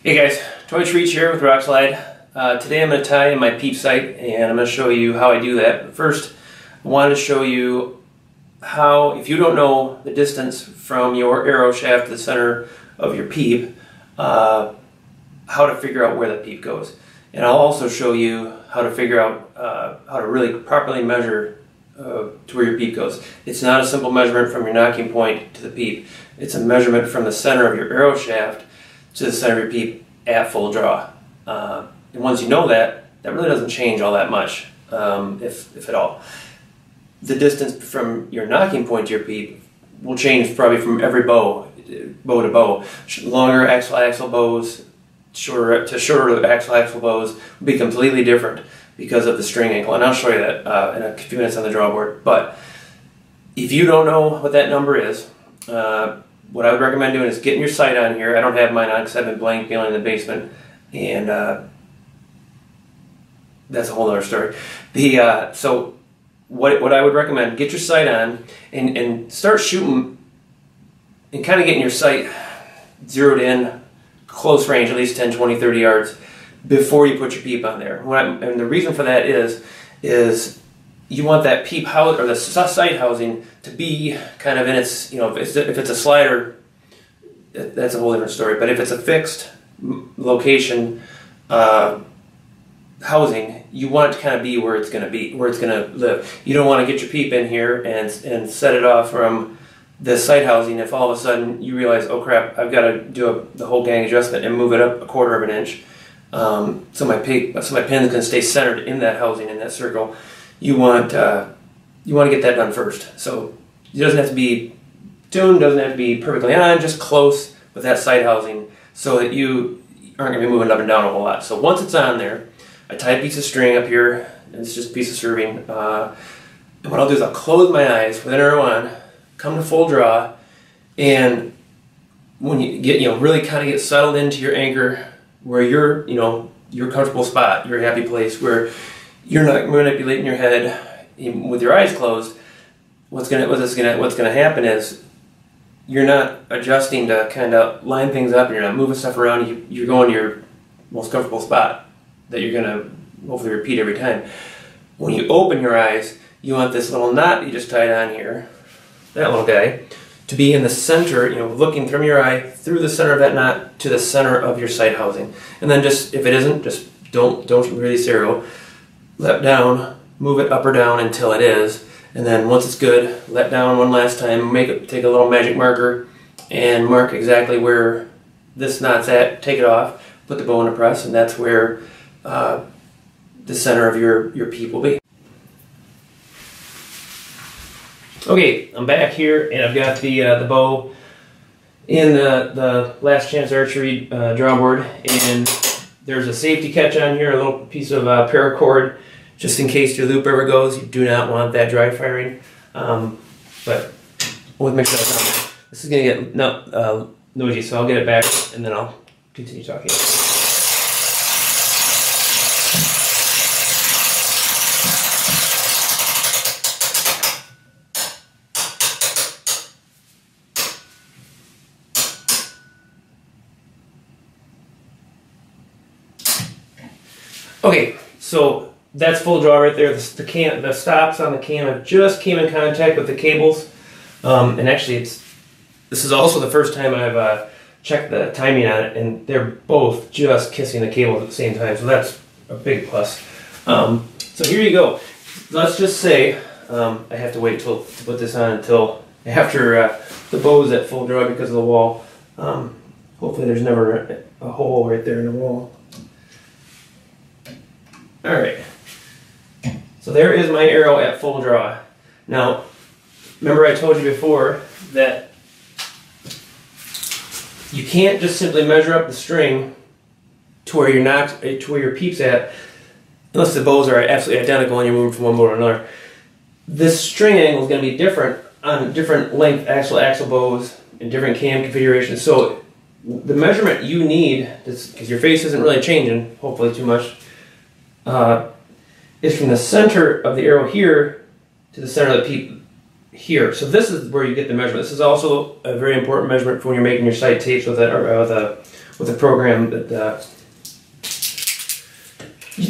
Hey guys, Hoyt here with REDWRX. Today I'm going to tie in my Peep sight and I'm going to show you how I do that. But first, I wanted to show you how, if you don't know the distance from your arrow shaft to the center of your Peep, how to figure out where the Peep goes. And I'll also show you how to figure out how to really properly measure to where your Peep goes. It's not a simple measurement from your nocking point to the Peep. It's a measurement from the center of your arrow shaft to the center of your Peep at full draw. And once you know that, that really doesn't change all that much, if at all. The distance from your nocking point to your Peep will change probably from every bow to bow. Longer axle bows, shorter axle bows will be completely different because of the string angle. And I'll show you that in a few minutes on the drawboard. But if you don't know what that number is, what I would recommend doing is getting your sight on here. I don't have mine on because I've been blank feeling in the basement, and that's a whole other story. So what I would recommend, get your sight on and start shooting and kind of getting your sight zeroed in, close range, at least 10, 20, 30 yards before you put your Peep on there. And the reason for that is you want that Peep house or the sight housing to be kind of in its, if it's a slider, that's a whole different story. But if it's a fixed location housing, you want it to kind of be where it's going to be, where it's going to live. You don't want to get your Peep in here and set it off from the sight housing if all of a sudden you realize, oh crap, I've got to do the whole gang adjustment and move it up 1/4 of an inch. So my pin's going to stay centered in that housing, in that circle. You want to get that done first. So it doesn't have to be tuned, doesn't have to be perfectly on, just close with that sight housing so that you aren't going to be moving up and down a whole lot. So once it's on there, I tie a piece of string up here, and it's just a piece of serving. And what I'll do is I'll close my eyes with an arrow on, come to full draw, and when you get, really kind of get settled into your anchor where you're, your comfortable spot, your happy place where you're not manipulating your head with your eyes closed. What's gonna happen is you're not adjusting to kind of line things up, and you're not moving stuff around. You're going to your most comfortable spot that you're gonna hopefully repeat every time. When you open your eyes, you want this little knot you just tied on here, that little guy, to be in the center, looking from your eye through the center of that knot to the center of your sight housing. And then just, if it isn't, just don't release arrow. Let down, move it up or down until it is, and then once it's good, let down one last time, take a little magic marker and mark exactly where this knot's at, take it off, put the bow in a press, and that's where the center of your Peep will be. Okay, I'm back here and I've got the bow in the Last Chance Archery drawboard, and there's a safety catch on here, a little piece of paracord, just in case your loop ever goes. You do not want that dry firing. But we'll make sure that's on there. This is going to get noisy, so I'll get it back and then I'll continue talking. Okay, so that's full draw right there. The stops on the cam have just came in contact with the cables, and actually this is also the first time I've checked the timing on it, and they're both just kissing the cables at the same time, so that's a big plus. So here you go. Let's just say I have to wait to put this on until after the bow's at full draw because of the wall. Hopefully there's never a hole right there in the wall. Alright, so there is my arrow at full draw. Now, remember I told you before that you can't just simply measure up the string to where your Peep's at unless the bows are absolutely identical and you're moving from one bow to another. This string angle is going to be different on different length axle bows and different cam configurations. So the measurement you need, because your face isn't really changing, hopefully too much, is from the center of the arrow here to the center of the Peep here. So this is where you get the measurement. This is also a very important measurement for when you're making your sight tapes with with a program that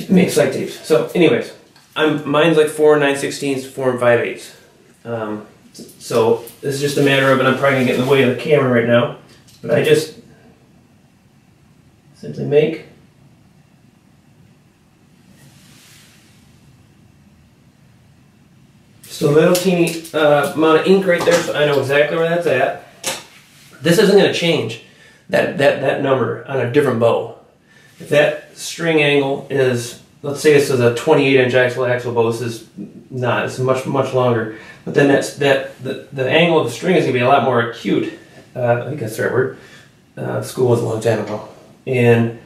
makes sight tapes. So anyways, mine's like 4 9/16, 4 5/8. So this is just a matter of, and I'm probably gonna get in the way of the camera right now, but I just simply make just a little teeny amount of ink right there, so I know exactly where that's at. This isn't going to change that number on a different bow. If that string angle is, let's say this is a 28-inch axle bow, this is not, it's much longer, but then the angle of the string is going to be a lot more acute. I think that's the right word. School was a long time ago. And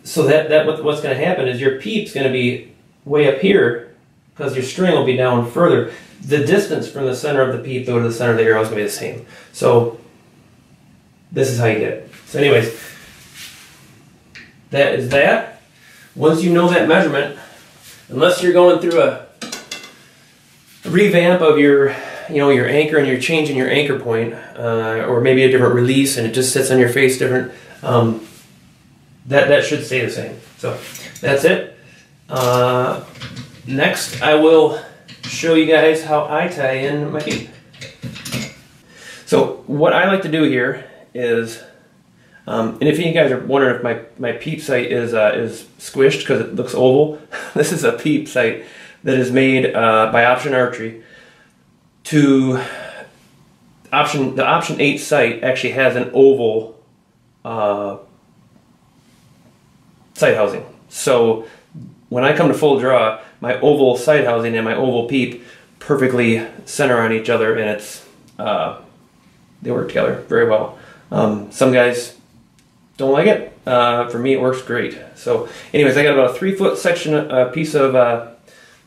so what's going to happen is your peep's going to be way up here, because your string will be down further. The distance from the center of the peep though to the center of the arrow is going to be the same. So this is how you get it. So anyways, that is that. Once you know that measurement, unless you're going through a revamp of your anchor and you're changing your anchor point, or maybe a different release and it just sits on your face different, that should stay the same. So that's it. Next, I will show you guys how I tie in my peep. So what I like to do here is, and if you guys are wondering if my peep sight is squished because it looks oval, this is a peep sight that is made by Option Archery. The Option 8 sight actually has an oval sight housing. So when I come to full draw, my oval sight housing and my oval peep perfectly center on each other, and it's they work together very well. Some guys don't like it. For me, it works great. So anyways, I got about a 3-foot section, piece of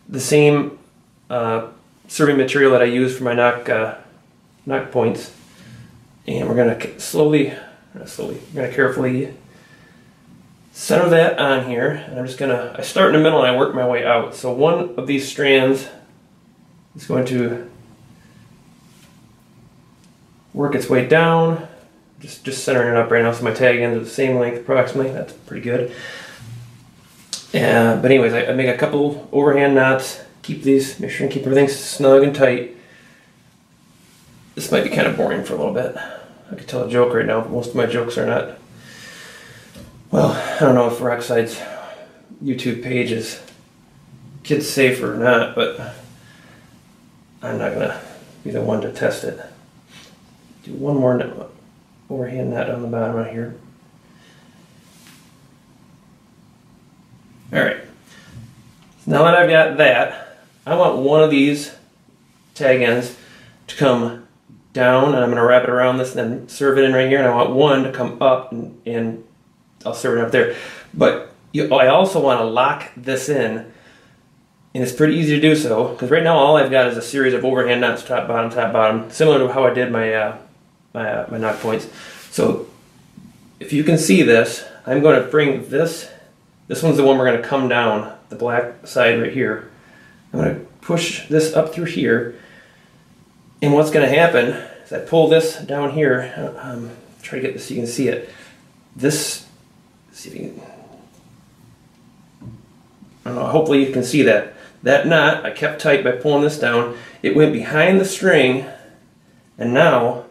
the same serving material that I use for my nock points, and we're gonna carefully center that on here, and I'm just I start in the middle and I work my way out. So one of these strands is going to work its way down, just centering it up right now, so my tag ends are the same length approximately. That's pretty good. But anyways, I make a couple overhand knots, make sure and keep everything snug and tight. This might be kind of boring for a little bit. I could tell a joke right now, but most of my jokes are not. Well, I don't know if REDWRX's YouTube page is kids safe or not, but I'm not gonna be the one to test it. Do one more overhand knot on the bottom right here. Alright, so now that I've got that, I want one of these tag ends to come down, and I'm going to wrap it around this and then serve it in right here, and I want one to come up and I'll serve it up there. But I also want to lock this in, and it's pretty easy to do so, because right now all I've got is a series of overhand knots, top, bottom, similar to how I did my my nock points. So if you can see this, I'm going to bring this one's the one we're going to come down, the black side right here. I'm going to push this up through here, and what's going to happen is I pull this down here, try to get this so you can see it. This, see if you can, I don't know, hopefully you can see that. That knot I kept tight by pulling this down. It went behind the string, and now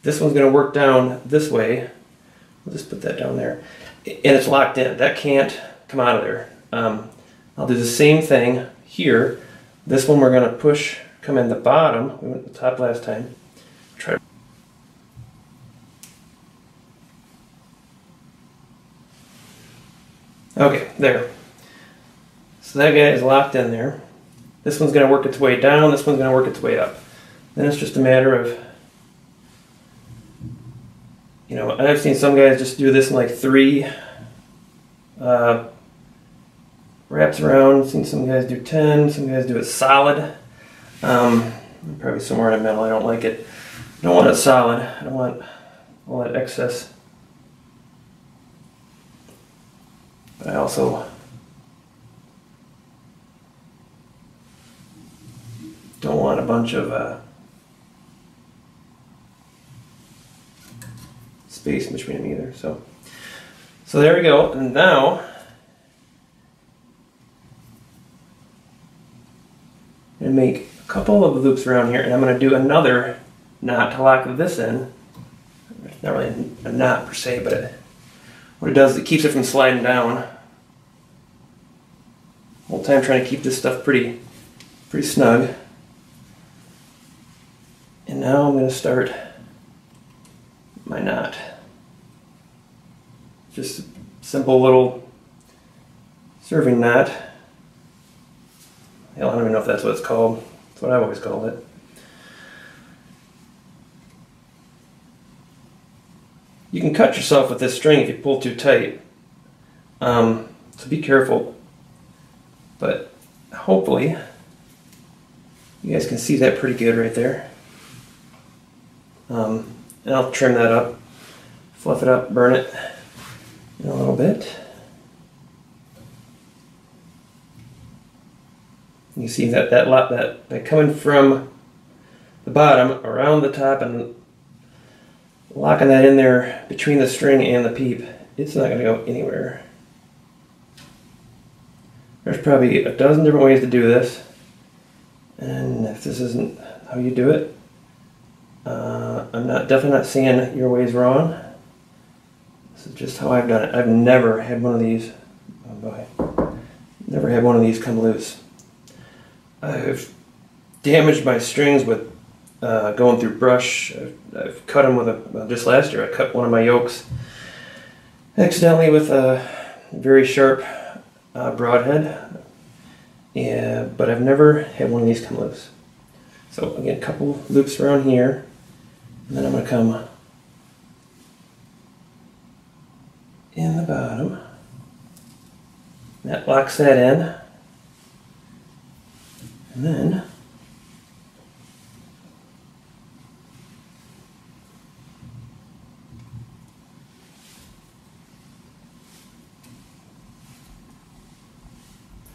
this one's going to work down this way. We'll just put that down there. And it's locked in. That can't come out of there. I'll do the same thing here. This one we're going to push, come in the bottom. We went to the top last time. Try. Okay, there. So that guy is locked in there. This one's going to work its way down. This one's going to work its way up. Then it's just a matter of, you know, I've seen some guys just do this in like 3 wraps around. I've seen some guys do 10, some guys do it solid. Probably somewhere in the middle. I don't like it. I don't want it solid. I don't want all that excess. But I also don't want a bunch of space between them either. So So there we go, and now I'm going to make a couple of loops around here, and I'm going to do another knot to lock this in. It's not really a knot per se, but what it does is it keeps it from sliding down. The whole time trying to keep this stuff pretty snug. And now I'm going to start my knot. Just a simple little serving knot. Hell, I don't even know if that's what it's called. That's what I've always called it. You can cut yourself with this string if you pull too tight. So be careful. But hopefully you guys can see that pretty good right there. And I'll trim that up, fluff it up, burn it in a little bit. You see that coming from the bottom around the top and locking that in there between the string and the peep. It's not going to go anywhere. There's probably a dozen different ways to do this, and if this isn't how you do it, I'm definitely not saying your way's wrong. This is just how I've done it. I've never had one of these. Oh boy, never had one of these come loose. I've damaged my strings with going through brush. I've cut them with just last year I cut one of my yokes accidentally with a very sharp broadhead. Yeah, but I've never had one of these come loose. So again, a couple loops around here, and then I'm going to come in the bottom. That locks that in. And then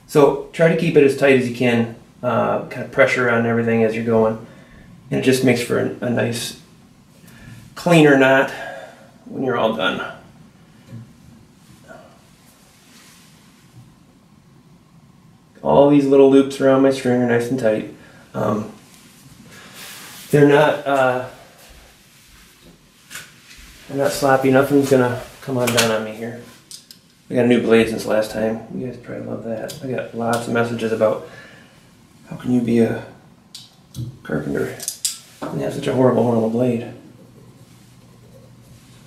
so try to keep it as tight as you can, kind of pressure on everything as you're going, and it just makes for a nice cleaner knot when you're all done. All these little loops around my string are nice and tight. They're not sloppy. Nothing's gonna come undone on me here. I got a new blade since last time. You guys probably love that. I got lots of messages about how can you be a carpenter and have such a horrible blade.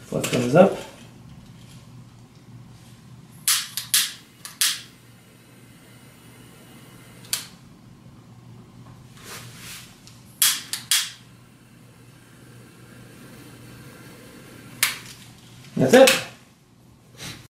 Fluff those up. That's it.